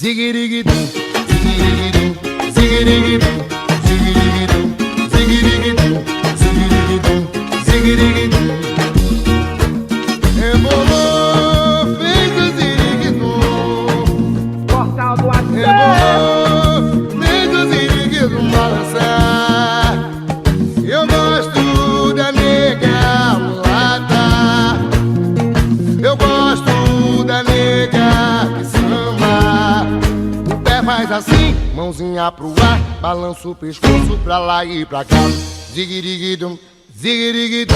Zigirigidum, zigirigidum, zigirigidum, zigirigidum, zigirigidum, zigirigidum, zigirigidum. Rebolou, fez o ziriguidum. Portal do Axé. Rebolou, fez o ziriguidum balançar. Eu gosto da nega mulata. Eu gosto da nega que samba. O pé faz assim, mãozinha pro ar, balança o pescoço pra lá e pra cá. Zigirigidum, zigirigidum,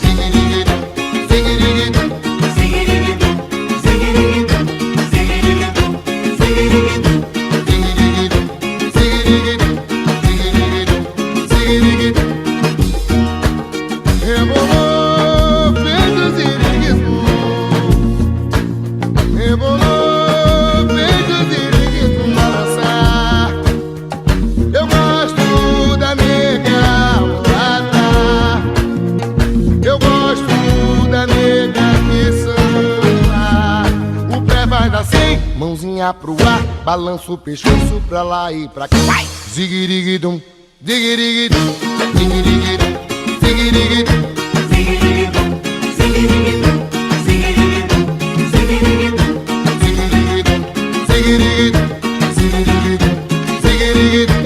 zigirigidum, zigirigidum, zigirigidum, zigirigidum, zigirigidum, zigirigidum, zigirigidum, zigirigidum, zigirigidum, zigirigidum. Rebolou, fez o ziriguidum. Rebolou, fez o ziriguidum balançar. Eu gosto da nega mulata. Eu gosto da nega que samba. O pé vai assim, mãozinha pro ar, balança o pescoço pra lá e pra cá. Zigirigidum, zigirigidum, zigirigidum, zigirigidum, zigirigidum, zigirigidum, zigirigidum, zigirigidum, zigirigidum, zigirigidum, zigirigidum, zigirigidum,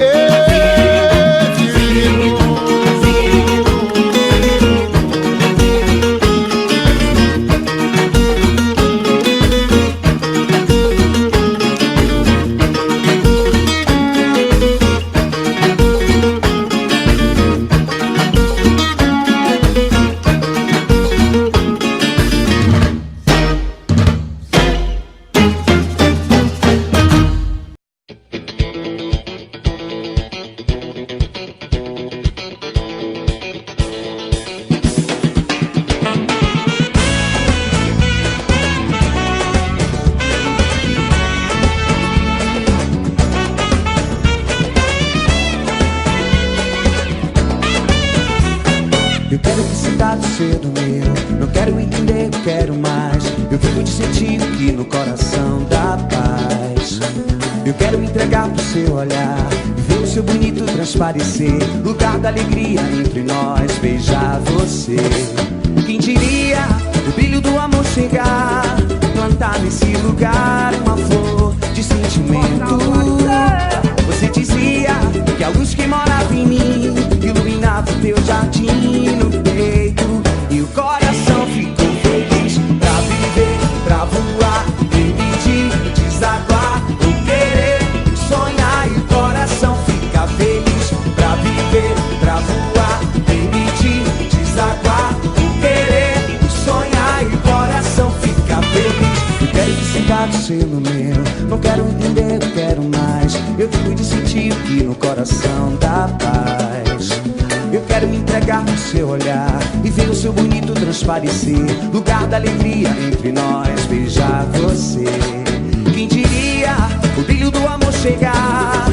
Eu quero que cidade cedo meu, não quero entender, eu quero mais. Eu vivo de sentir o que no coração dá paz. Eu quero me entregar pro seu olhar e ver o seu bonito transparecer. Lugar da alegria entre nós, beijar você. Quem diria o brilho do amor chegar, plantar nesse lugar uma flor de sentimento. Você dizia que a luz que morava em mim iluminava o teu jardim no peito. E o coração ficou feliz pra viver, pra voar, permitir, desaguar, o querer, sonhar. E o coração fica feliz pra viver, pra voar, permitir, desaguar, o querer, sonhar. E o coração fica feliz. Eu quero que cidade selo meu, não quero entender, eu quero mais. Eu fico de sentir o que no coração dá paz. Eu quero me entregar no seu olhar e ver o seu bonito transparecer. Lugar da alegria entre nós, beijar você. Quem diria o brilho do amor chegar,